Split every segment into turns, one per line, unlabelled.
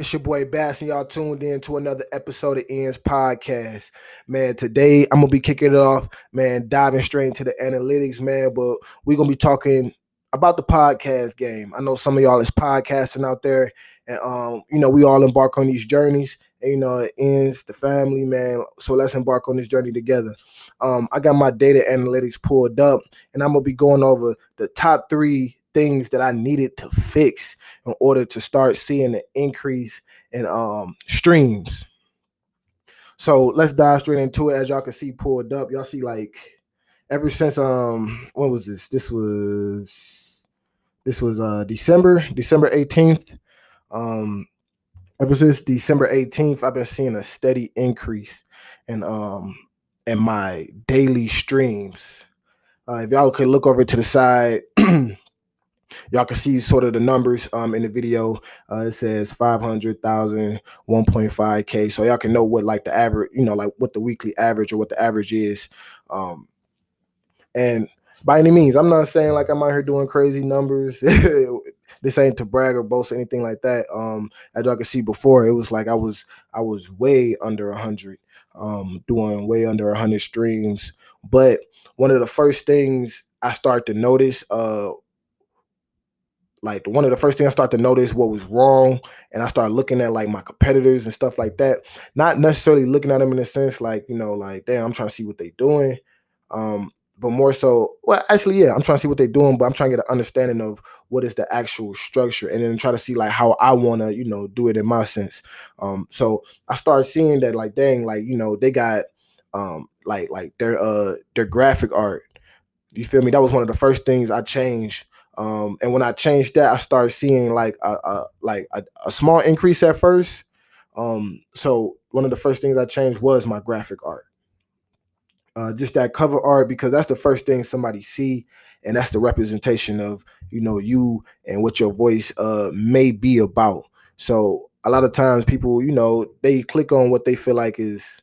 It's your boy Bazz, and y'all tuned in to another episode of Ian's podcast. Man, today I'm gonna be kicking it off, man, diving straight into the analytics, man. But we're gonna be talking about the podcast game. I know some of y'all is podcasting out there, and we all embark on these journeys. And it ends the family, man. So let's embark on this journey together. I got my data analytics pulled up, and I'm gonna be going over the top three things that I needed to fix in order to start seeing an increase in streams. So let's dive straight into it. As y'all can see pulled up, y'all see like ever since when was this? This was December 18th. Um Ever since December 18th, I've been seeing a steady increase in my daily streams. If y'all could look over to the side, y'all can see sort of the numbers in the video. It says 500,000, 1.5K. So y'all can know what like the average, like what the weekly average or what the average is. And by any means, I'm not saying like I'm out here doing crazy numbers. This ain't to brag or boast or anything like that. As y'all can see before, it was like I was way under 100, doing way under 100 streams. But one of the first things I start to notice, what was wrong, and I started looking at like my competitors and stuff like that. Not necessarily looking at them in a sense like, like, damn, I'm trying to see what they're doing. But more so, well, actually, yeah, I'm trying to see what they're doing, but I'm trying to get an understanding of what is the actual structure, and then try to see like how I want to, do it in my sense. So I started seeing that like, dang, like, they got like their graphic art. You feel me? That was one of the first things I changed. And when I changed that, I started seeing like a small increase at first. So one of the first things I changed was my graphic art. Just that cover art, because that's the first thing somebody see, and that's the representation of you and what your voice may be about. So a lot of times people, they click on what they feel like is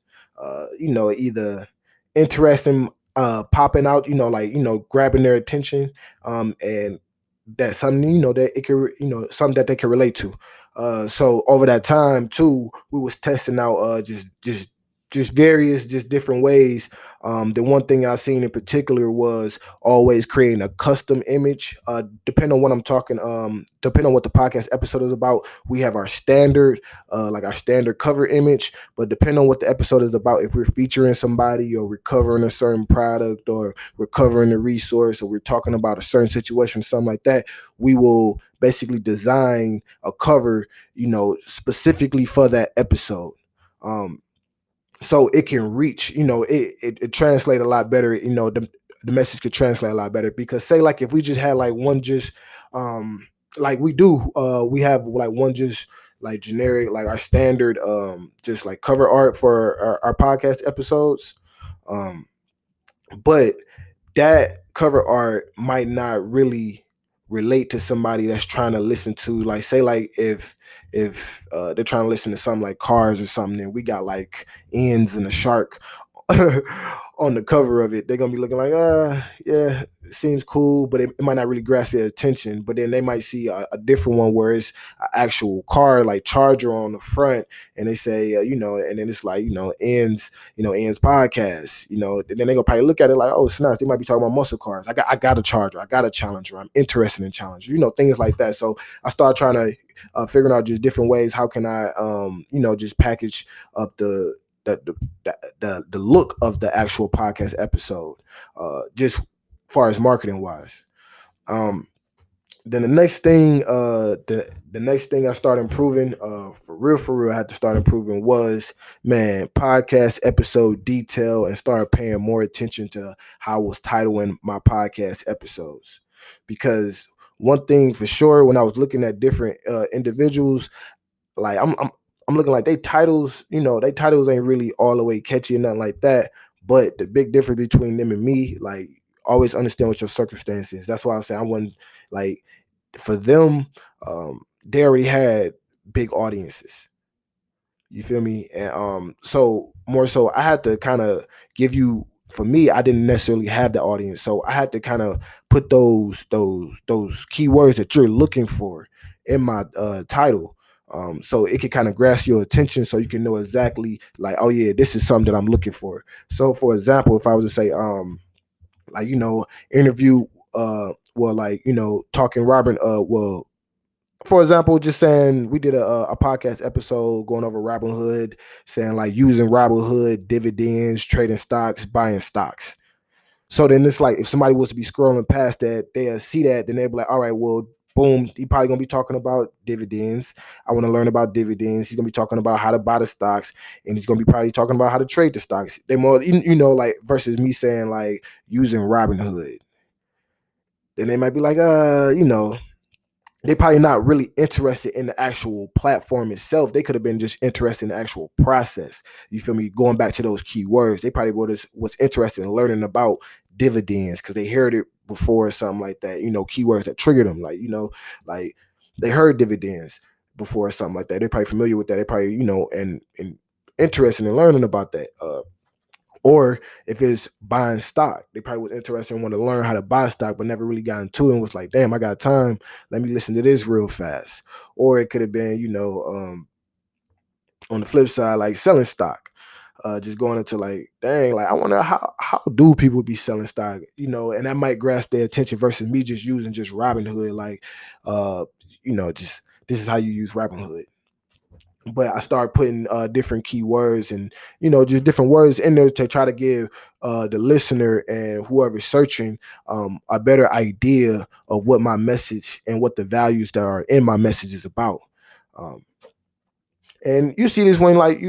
either interesting, popping out, like grabbing their attention, and that's something that it can, something that they can relate to. So over that time too, we was testing out just various, just different ways. The one thing I seen in particular was always creating a custom image. Depending on what I'm talking, depending on what the podcast episode is about, we have our standard, like our standard cover image. But depending on what the episode is about, if we're featuring somebody or we're covering a certain product or we're covering a resource or we're talking about a certain situation, something like that, we will basically design a cover, specifically for that episode. So it can reach, it translate a lot better. The message could translate a lot better, because say like if we just had like one just like we have like one just like generic, like our standard just like cover art for our podcast episodes. But that cover art might not really relate to somebody that's trying to listen to, like, say like if they're trying to listen to something like Cars or something, and we got like ends and a shark on the cover of it, they're gonna be looking like, yeah, it seems cool, but it might not really grasp their attention. But then they might see a different one where it's an actual car, like Charger on the front, and they say, and then it's like, ends podcast, then they gonna probably look at it like, oh, snap, they might be talking about muscle cars. I got a Charger, I got a Challenger, I'm interested in Challenger, things like that. So I started trying to figuring out just different ways, how can I just package up the look of the actual podcast episode, just far as marketing wise. Then the next thing, the next thing I started improving, for real, I had to start improving was, man, podcast episode detail, and started paying more attention to how I was titling my podcast episodes. Because one thing for sure, when I was looking at different individuals, like I'm looking like they titles, they titles ain't really all the way catchy or nothing like that. But the big difference between them and me, like, always understand what your circumstances. That's why I say I wasn't like, for them, they already had big audiences. You feel me? And so more so, I had to kind of give you. For me, I didn't necessarily have the audience, so I had to kind of put those keywords that you're looking for in my title. So it can kind of grasp your attention, so you can know exactly like, oh yeah, this is something that I'm looking for. So for example, if I was to say, like, interview, well, like, talking Robin, well, for example, just saying we did a podcast episode going over Robinhood, saying like using Robinhood, dividends, trading stocks, buying stocks. So then it's like if somebody was to be scrolling past that, they'll see that, then they'll be like, all right, well, boom, he probably gonna be talking about dividends. I want to learn about dividends. He's gonna be talking about how to buy the stocks, and he's gonna be probably talking about how to trade the stocks. They more, like versus me saying like using Robinhood. Then they might be like, they probably not really interested in the actual platform itself. They could have been just interested in the actual process. You feel me? Going back to those keywords, they probably was interested in learning about dividends because they heard it before or something like that. Keywords that triggered them, like, like they heard dividends before or something like that. They're probably familiar with that. They probably, and interested in learning about that. Or if it's buying stock, they probably was interested and want to learn how to buy stock, but never really got into it and was like, damn, I got time. Let me listen to this real fast. Or it could have been, on the flip side, like selling stock. Just going into like, dang, like I wonder how do people be selling stock, and that might grasp their attention versus me just using just Robinhood, like, just this is how you use Robinhood. But I started putting different keywords and just different words in there to try to give the listener and whoever's searching a better idea of what my message and what the values that are in my message is about. Um, and you see this when like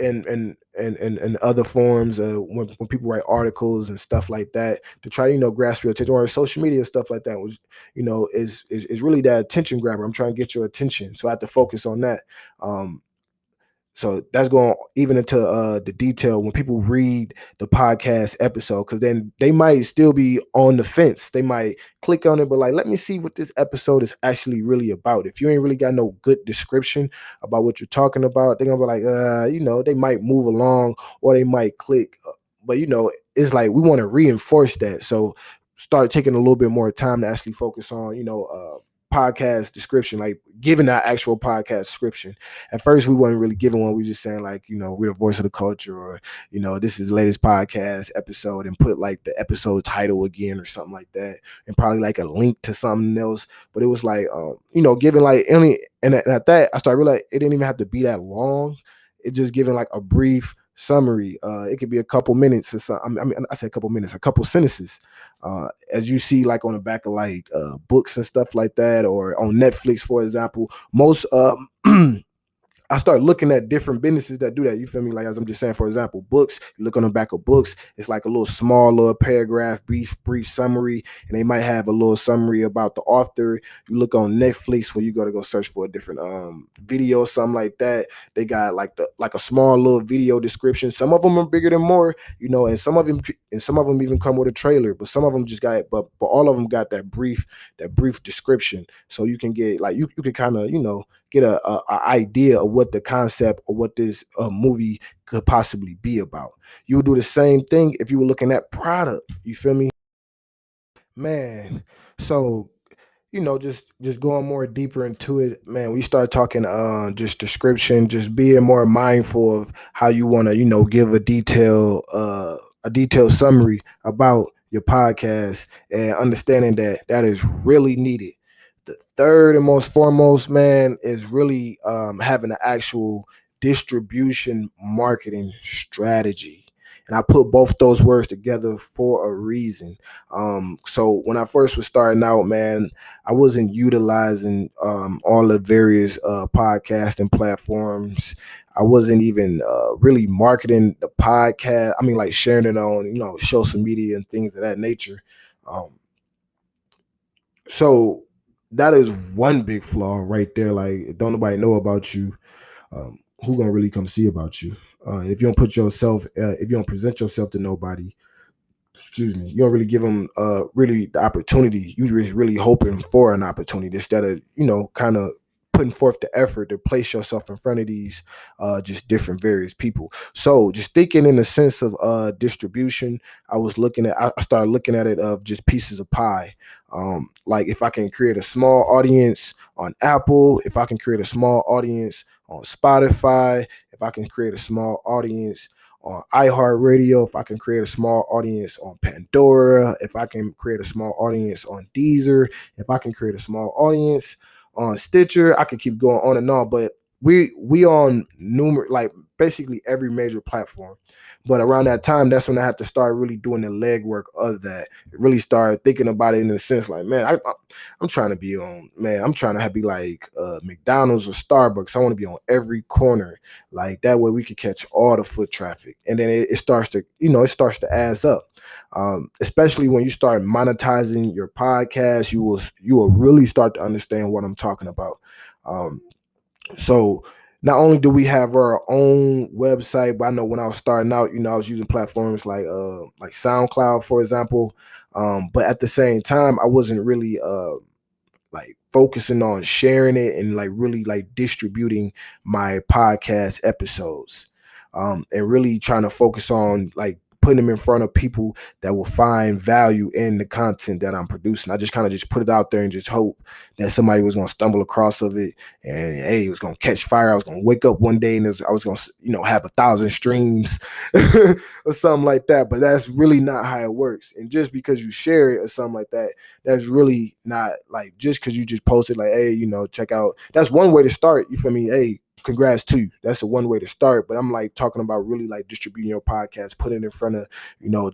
and other forms when people write articles and stuff like that to try to grasp your attention, or social media stuff like that was is really that attention grabber. I'm trying to get your attention, so I have to focus on that. um so that's going even into the detail when people read the podcast episode, because then they might still be on the fence. They might click on it, but like, let me see what this episode is actually really about. If you ain't really got no good description about what you're talking about, they're gonna be like, they might move along or they might click. But it's like we want to reinforce that. So start taking a little bit more time to actually focus on, podcast description, like giving that actual podcast description. At first, we weren't really giving one. We were just saying like, we're the voice of the culture, or this is the latest podcast episode, and put like the episode title again or something like that, and probably like a link to something else. But it was like, giving like any, and at that, I started realizing it didn't even have to be that long. It just giving like a brief summary. It could be a couple minutes or something. I mean, I said a couple minutes, a couple sentences. As you see, like on the back of like books and stuff like that, or on Netflix, for example, most I start looking at different businesses that do that. You feel me? Like, as I'm just saying, for example, books, you look on the back of books, it's like a little small little paragraph, brief summary, and they might have a little summary about the author. You look on Netflix when you go search for a different video or something like that. They got like a small little video description. Some of them are bigger than more, and some of them even come with a trailer, but some of them just got, but all of them got that brief description. So you can get like, you can kind of, get a idea of what the concept or what this movie could possibly be about. You would do the same thing if you were looking at product. You feel me, man? So just going more deeper into it, man. We start talking just description, just being more mindful of how you want to give a detailed summary about your podcast, and understanding that that is really needed. The third and most foremost, man, is really having an actual distribution marketing strategy. And I put both those words together for a reason. So when I first was starting out, man, I wasn't utilizing all the various podcasting platforms. I wasn't even really marketing the podcast. I mean, like sharing it on, social media and things of that nature. Um, so that is one big flaw right there. Like, don't nobody know about you. Who gonna really come see about you? If you don't put yourself, if you don't present yourself to nobody, excuse me, you don't really give them really the opportunity. You just really hoping for an opportunity instead of kind of putting forth the effort to place yourself in front of these just different various people. So just thinking in the sense of distribution, I started looking at it of just pieces of pie. Like if I can create a small audience on Apple, if I can create a small audience on Spotify, if I can create a small audience on iHeartRadio, if I can create a small audience on Pandora, if I can create a small audience on Deezer, if I can create a small audience on Stitcher, I could keep going on and on. But we on numerous, like basically every major platform. But around that time, that's when I had to start really doing the legwork of that. Really start thinking about it in a sense like, man, I'm trying to be on, man, I'm trying to be like McDonald's or Starbucks. I want to be on every corner. Like that way we could catch all the foot traffic. And then it starts to, it starts to add up. Especially when you start monetizing your podcast, you will really start to understand what I'm talking about. Um, so not only do we have our own website, but I know when I was starting out, I was using platforms like SoundCloud, for example. But at the same time, I wasn't really like focusing on sharing it and like really like distributing my podcast episodes. And really trying to focus on like putting them in front of people that will find value in the content that I'm producing. I just kind of just put it out there and just hope that somebody was going to stumble across of it, and hey, it was going to catch fire. I was going to wake up one day and I was going to, have 1,000 streams or something like that. But that's really not how it works. And just because you share it or something like that, that's really not like just because you just posted like, hey, check out. That's one way to start. You feel me? Hey, congrats to you. That's the one way to start. But I'm like talking about really like distributing your podcast, putting it in front of,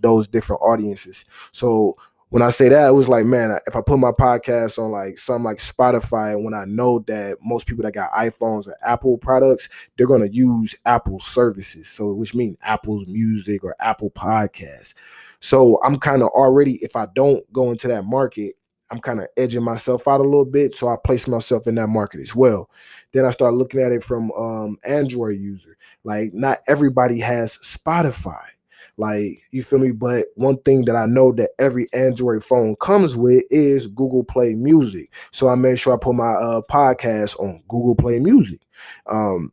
those different audiences. So when I say that, it was like, man, if I put my podcast on like something like Spotify, and when I know that most people that got iPhones or Apple products, they're going to use Apple services. So which means Apple's music or Apple Podcasts. So I'm kind of already, if I don't go into that market, I'm kind of edging myself out a little bit. So I place myself in that market as well. Then I start looking at it from Android user. Like not everybody has Spotify. Like, you feel me? But one thing that I know that every Android phone comes with is Google Play Music. So I made sure I put my podcast on Google Play Music. And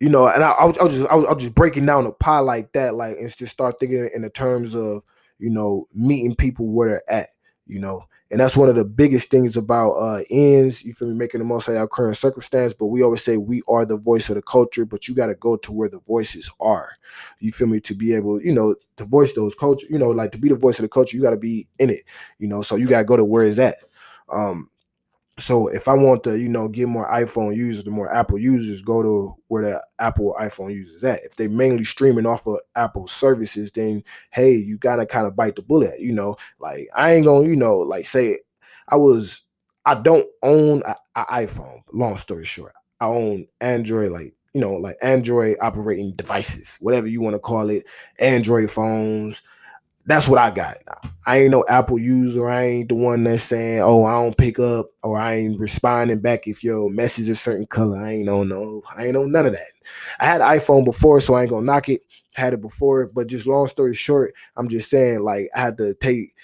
I was just breaking down the pie like that, like, and just start thinking in the terms of, meeting people where they're at, and that's one of the biggest things about ends, you feel me, making the most of our current circumstance. But we always say we are the voice of the culture, but you got to go to where the voices are, you feel me, to be able, to voice those culture, like to be the voice of the culture, you got to be in it, so you got to go to where it's at. So if I want to, get more iPhone users, the more Apple users, go to where the Apple iPhone users at. If they mainly streaming off of Apple services, then hey, you gotta kind of bite the bullet. Like I ain't gonna, like say I don't own an iPhone. Long story short, I own Android, like Android operating devices, whatever you want to call it, Android phones. That's what I got. I ain't no Apple user. I ain't the one that's saying, "Oh, I don't pick up," or I ain't responding back if your message is a certain color. I ain't no. I ain't know none of that. I had an iPhone before, so I ain't gonna knock it. Had it before, but just long story short, I'm just saying, like, I had to take,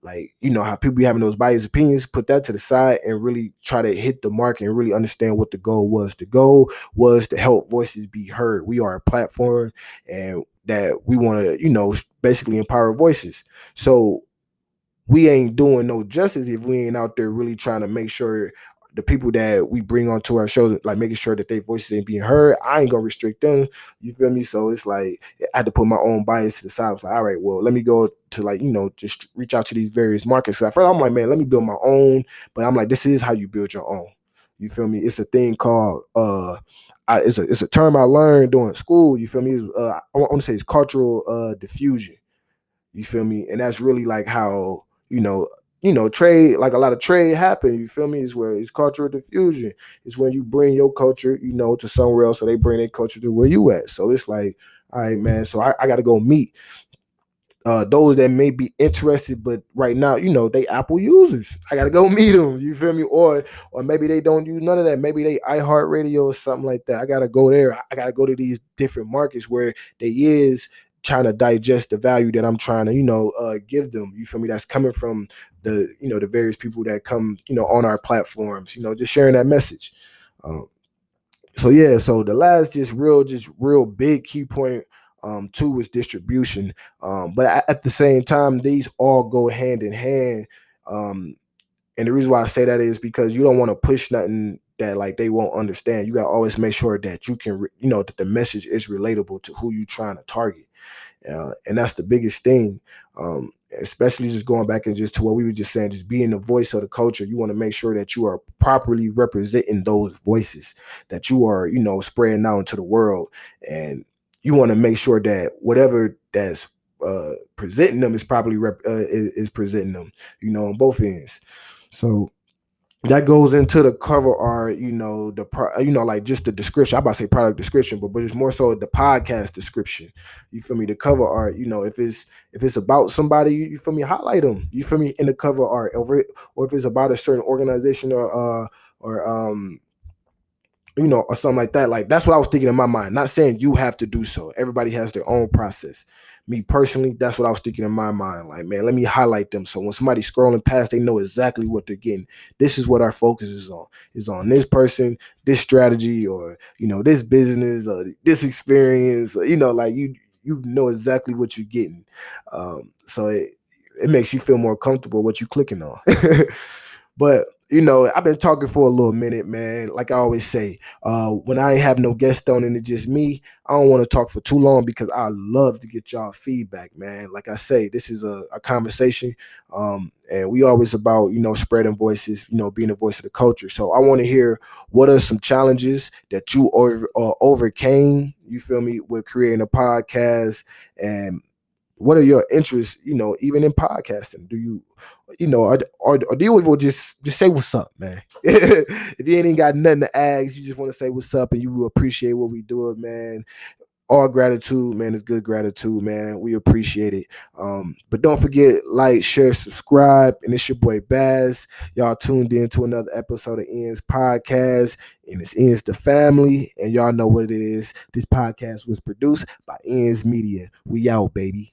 like, how people be having those biased opinions, put that to the side and really try to hit the mark and really understand what the goal was. The goal was to help voices be heard. We are a platform, and that we want to, basically empower voices. So we ain't doing no justice if we ain't out there really trying to make sure the people that we bring onto our shows, like making sure that their voices ain't being heard. I ain't gonna restrict them. You feel me? So it's like I had to put my own bias to the side. I was like, all right, well, let me go to like, just reach out to these various markets. So at first I'm like, man, let me build my own. But I'm like, this is how you build your own. You feel me? It's a thing called it's a term I learned during school. You feel me? I want to say it's cultural diffusion. You feel me? And that's really like how, trade, like a lot of trade happen. You feel me? Is where it's cultural diffusion. It's when you bring your culture, to somewhere else, so they bring their culture to where you at. So it's like, all right, man. So I got to go meet those that may be interested, but right now, they Apple users. I gotta go meet them. You feel me? Or maybe they don't use none of that. Maybe they iHeartRadio or something like that. I gotta go there. I gotta go to these different markets where they is trying to digest the value that I'm trying to, give them. You feel me? That's coming from the various people that come, on our platforms. Just sharing that message. So yeah, so the last just real big key point two is distribution. But at the same time, these all go hand in hand Um, and the reason why I say that is because you don't want to push nothing that like they won't understand. You got to always make sure that you can, that the message is relatable to who you're trying to target. And that's the biggest thing. Especially just going back and just to what we were just saying, just being the voice of the culture. You want to make sure that you are properly representing those voices that you are, spreading out into the world. And you want to make sure that whatever that's presenting them is properly is presenting them, on both ends. So that goes into the cover art, like just the description. I'm about to say product description, but it's more so the podcast description. You feel me? The cover art, if it's about somebody, you feel me, highlight them. You feel me, in the cover art over it, or if it's about a certain organization or or something like that. Like that's what I was thinking in my mind. Not saying you have to do so. Everybody has their own process. Me personally, that's what I was thinking in my mind. Like, man, let me highlight them so when somebody's scrolling past, they know exactly what they're getting. This is what our focus is on. Is on this person, this strategy, or this business, or this experience. Or, like you know exactly what you're getting. So it makes you feel more comfortable what you're clicking on. But I've been talking for a little minute, man. Like I always say, when I ain't have no guest on and it's just me, I don't want to talk for too long because I love to get y'all feedback, man. Like I say, this is a conversation, and we always about spreading voices, being the voice of the culture. So I want to hear what are some challenges that you overcame. You feel me, with creating a podcast, and what are your interests, even in podcasting? Do you, or do you even just say what's up, man? If you ain't even got nothing to ask, you just want to say what's up and you will appreciate what we do, man. All gratitude, man, is good gratitude, man. We appreciate it. But don't forget, like, share, subscribe. And it's your boy Bazz. Y'all tuned in to another episode of Ian's podcast. And it's Ian's the family. And y'all know what it is. This podcast was produced by Ian's Media. We out, baby.